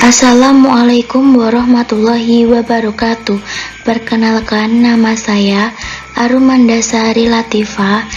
Assalamualaikum warahmatullahi wabarakatuh. Perkenalkan, nama saya Arumandasari Latifah,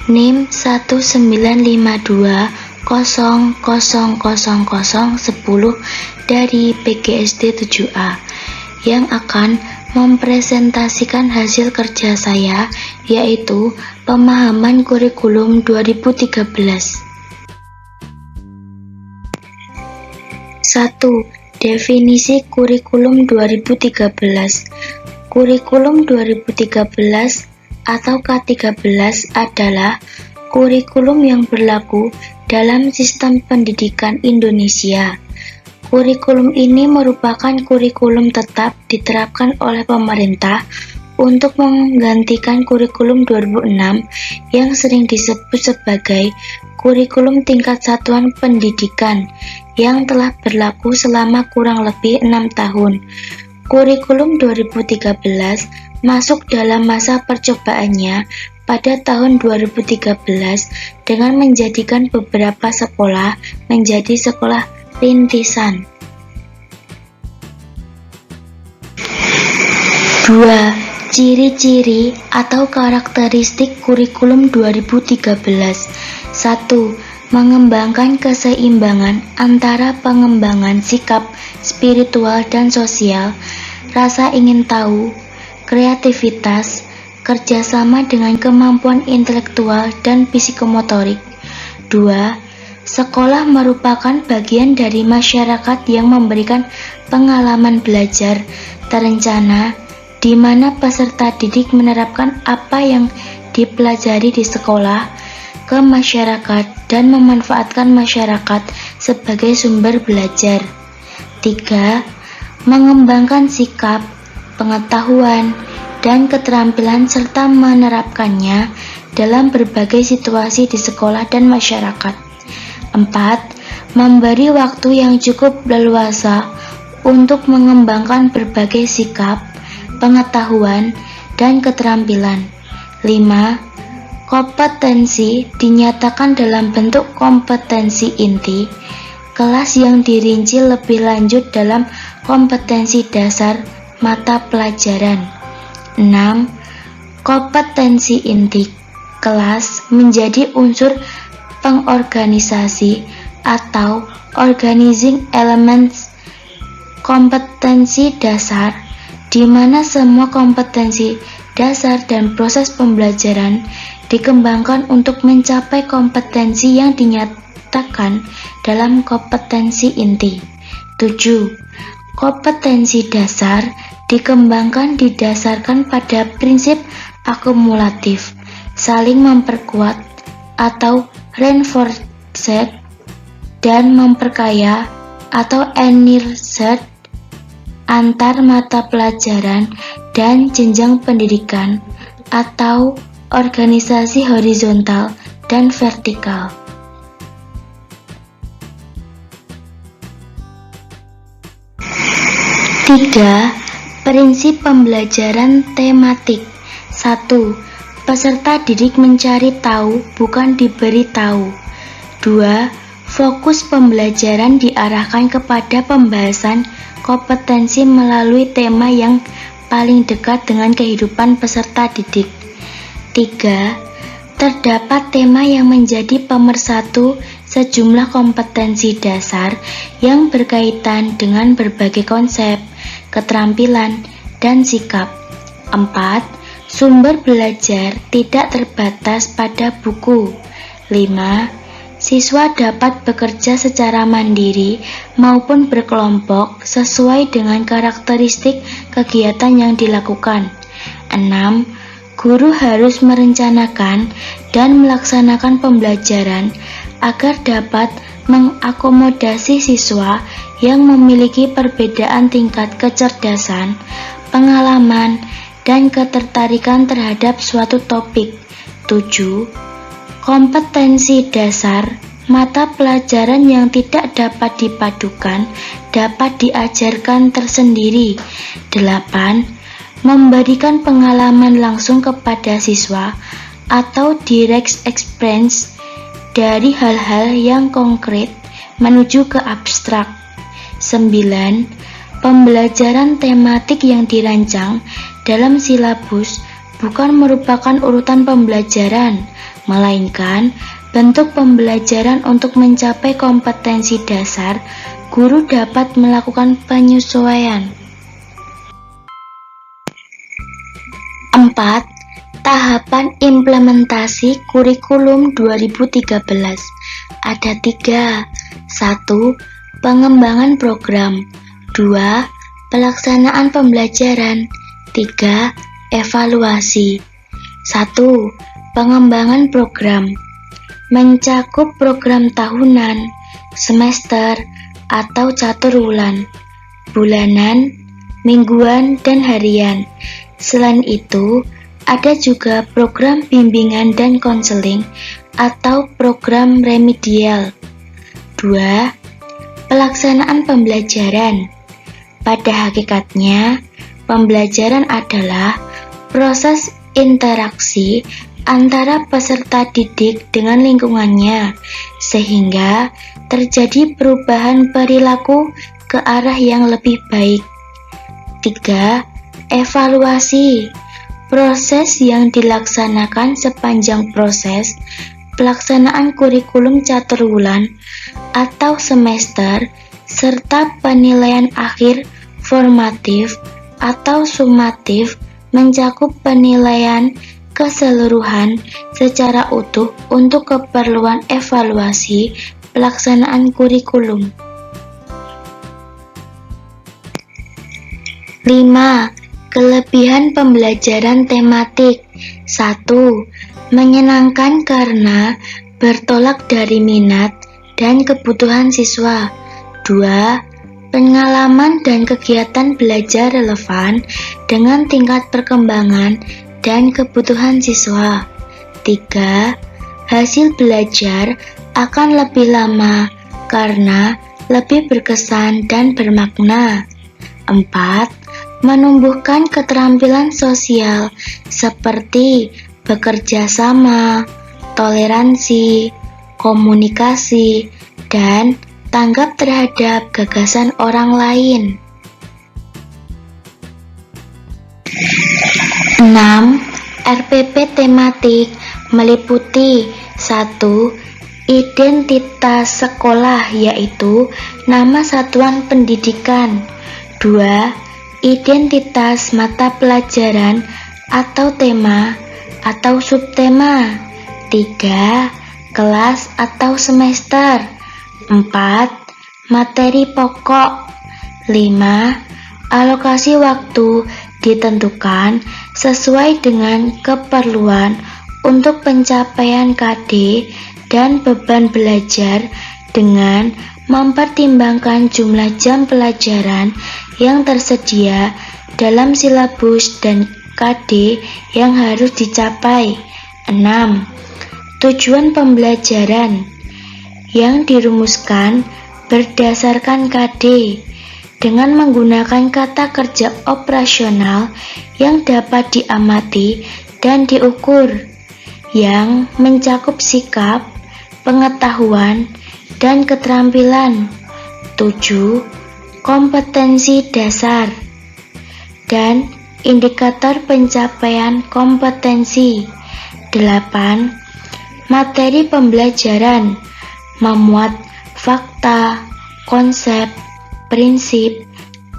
NIM 19520000010 dari PGSD 7A yang akan mempresentasikan hasil kerja saya, yaitu pemahaman kurikulum 2013. 1. Definisi kurikulum 2013. Kurikulum 2013 atau K13 adalah kurikulum yang berlaku dalam sistem pendidikan Indonesia. Kurikulum ini merupakan kurikulum tetap diterapkan oleh pemerintah untuk menggantikan kurikulum 2006 yang sering disebut sebagai kurikulum tingkat satuan pendidikan yang telah berlaku selama kurang lebih 6 tahun. Kurikulum 2013 masuk dalam masa percobaannya pada tahun 2013 dengan menjadikan beberapa sekolah menjadi sekolah rintisan. 2. Ciri-ciri atau karakteristik kurikulum 2013. 1. Mengembangkan keseimbangan antara pengembangan sikap spiritual dan sosial, rasa ingin tahu, kreativitas, kerjasama dengan kemampuan intelektual dan psikomotorik. 2. Sekolah merupakan bagian dari masyarakat yang memberikan pengalaman belajar terencana, di mana peserta didik menerapkan apa yang dipelajari di sekolah ke masyarakat dan memanfaatkan masyarakat sebagai sumber belajar. 3. Mengembangkan sikap, pengetahuan, dan keterampilan serta menerapkannya dalam berbagai situasi di sekolah dan masyarakat. 4. Memberi waktu yang cukup leluasa untuk mengembangkan berbagai sikap, pengetahuan, dan keterampilan. 5. Kompetensi dinyatakan dalam bentuk kompetensi inti, kelas yang dirinci lebih lanjut dalam kompetensi dasar mata pelajaran. 6. Kompetensi inti kelas menjadi unsur pengorganisasi atau organizing elements kompetensi dasar, di mana semua kompetensi dasar dan proses pembelajaran dikembangkan untuk mencapai kompetensi yang dinyatakan dalam kompetensi inti. 7. Kompetensi dasar dikembangkan didasarkan pada prinsip akumulatif, saling memperkuat atau reinforced, dan memperkaya atau enriched antar mata pelajaran dan jenjang pendidikan atau organisasi horizontal dan vertikal. 3. Prinsip pembelajaran tematik. 1. Peserta didik mencari tahu, bukan diberi tahu. 2. Fokus pembelajaran diarahkan kepada pembahasan kompetensi melalui tema yang paling dekat dengan kehidupan peserta didik. 3. Terdapat tema yang menjadi pemersatu sejumlah kompetensi dasar yang berkaitan dengan berbagai konsep, keterampilan, dan sikap. 4. Sumber belajar tidak terbatas pada buku. 5. Siswa dapat bekerja secara mandiri maupun berkelompok sesuai dengan karakteristik kegiatan yang dilakukan. 6. Guru harus merencanakan dan melaksanakan pembelajaran agar dapat mengakomodasi siswa yang memiliki perbedaan tingkat kecerdasan, pengalaman, dan ketertarikan terhadap suatu topik. 7. Kompetensi dasar, mata pelajaran yang tidak dapat dipadukan dapat diajarkan tersendiri. 8. Memberikan pengalaman langsung kepada siswa atau direct experience dari hal-hal yang konkret menuju ke abstrak. 9. Pembelajaran tematik yang dirancang dalam silabus bukan merupakan urutan pembelajaran, melainkan bentuk pembelajaran untuk mencapai kompetensi dasar. Guru dapat melakukan penyesuaian. 4. Tahapan implementasi kurikulum 2013 ada 3. 1. Pengembangan program. 2. Pelaksanaan pembelajaran. 3. Evaluasi. 1. Pengembangan program mencakup program tahunan, semester, atau catur wulan, bulanan, mingguan, dan harian. Selain itu, ada juga program bimbingan dan konseling atau program remedial. 2. Pelaksanaan pembelajaran. Pada hakikatnya, pembelajaran adalah proses interaksi antara peserta didik dengan lingkungannya, sehingga terjadi perubahan perilaku ke arah yang lebih baik. 3. Evaluasi. Proses yang dilaksanakan sepanjang proses pelaksanaan kurikulum catur wulan atau semester, serta penilaian akhir formatif atau sumatif mencakup penilaian keseluruhan secara utuh untuk keperluan evaluasi pelaksanaan kurikulum. 5. Kelebihan pembelajaran tematik. 1. Menyenangkan karena bertolak dari minat dan kebutuhan siswa. 2. Pengalaman dan kegiatan belajar relevan dengan tingkat perkembangan dan kebutuhan siswa. 3. Hasil belajar akan lebih lama karena lebih berkesan dan bermakna. 4. Menumbuhkan keterampilan sosial seperti bekerja sama, toleransi, komunikasi, dan tanggap terhadap gagasan orang lain. 6. RPP tematik meliputi 1. Identitas sekolah, yaitu nama satuan pendidikan. 2. Identitas mata pelajaran atau tema atau subtema. 3. Kelas atau semester. 4. Materi pokok. 5. Alokasi waktu ditentukan sesuai dengan keperluan untuk pencapaian KD dan beban belajar dengan mempertimbangkan jumlah jam pelajaran yang tersedia dalam silabus dan KD yang harus dicapai. 6. Tujuan pembelajaran yang dirumuskan berdasarkan KD dengan menggunakan kata kerja operasional yang dapat diamati dan diukur, yang mencakup sikap, pengetahuan, dan keterampilan. 7. Kompetensi dasar dan indikator pencapaian kompetensi. 8. Materi pembelajaran memuat fakta, konsep, prinsip,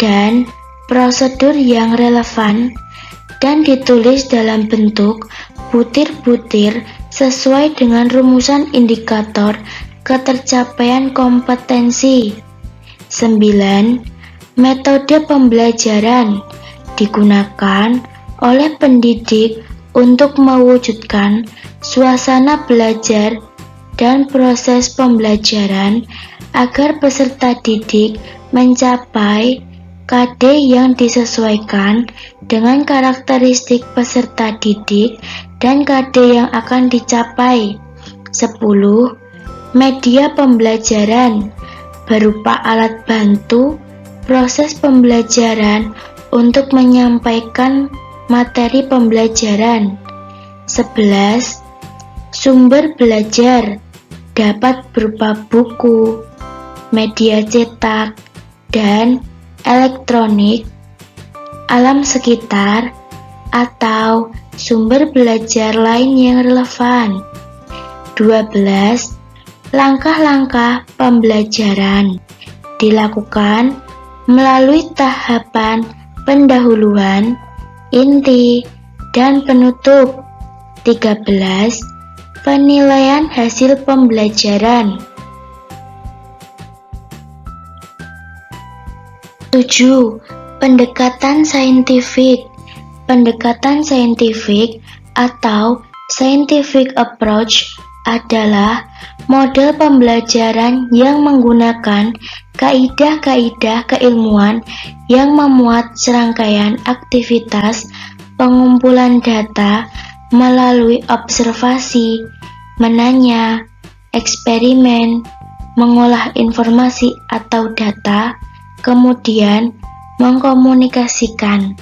dan prosedur yang relevan dan ditulis dalam bentuk butir-butir sesuai dengan rumusan indikator ketercapaian kompetensi. 9. Metode pembelajaran digunakan oleh pendidik untuk mewujudkan suasana belajar dan proses pembelajaran agar peserta didik mencapai KD yang disesuaikan dengan karakteristik peserta didik dan KD yang akan dicapai. 10. Media pembelajaran berupa alat bantu proses pembelajaran untuk menyampaikan materi pembelajaran. 11. Sumber belajar dapat berupa buku, media cetak, dan elektronik, alam sekitar, atau sumber belajar lain yang relevan. 12. Langkah-langkah pembelajaran dilakukan melalui tahapan pendahuluan, inti, dan penutup. 13. Penilaian hasil pembelajaran. 7. Pendekatan saintifik. Pendekatan saintifik atau scientific approach adalah model pembelajaran yang menggunakan kaidah-kaidah keilmuan yang memuat serangkaian aktivitas pengumpulan data melalui observasi, menanya, eksperimen, mengolah informasi atau data, kemudian mengkomunikasikan.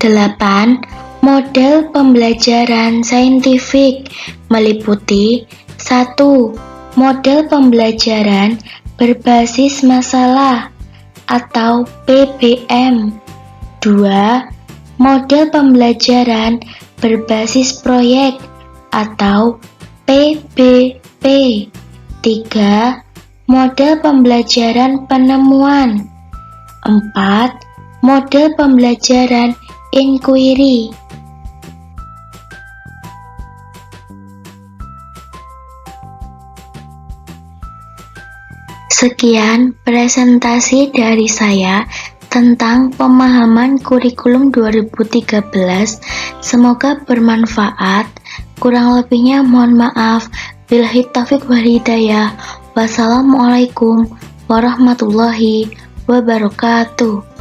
8. Model pembelajaran saintifik meliputi 1. Model pembelajaran berbasis masalah atau PBM. 2. Model pembelajaran berbasis proyek atau PBP. 3. Model pembelajaran penemuan. 4. Model pembelajaran inquiry. Sekian presentasi dari saya tentang pemahaman kurikulum 2013. Semoga bermanfaat. Kurang lebihnya mohon maaf. Billahi taufiq wal hidayah. Wassalamualaikum warahmatullahi wabarakatuh.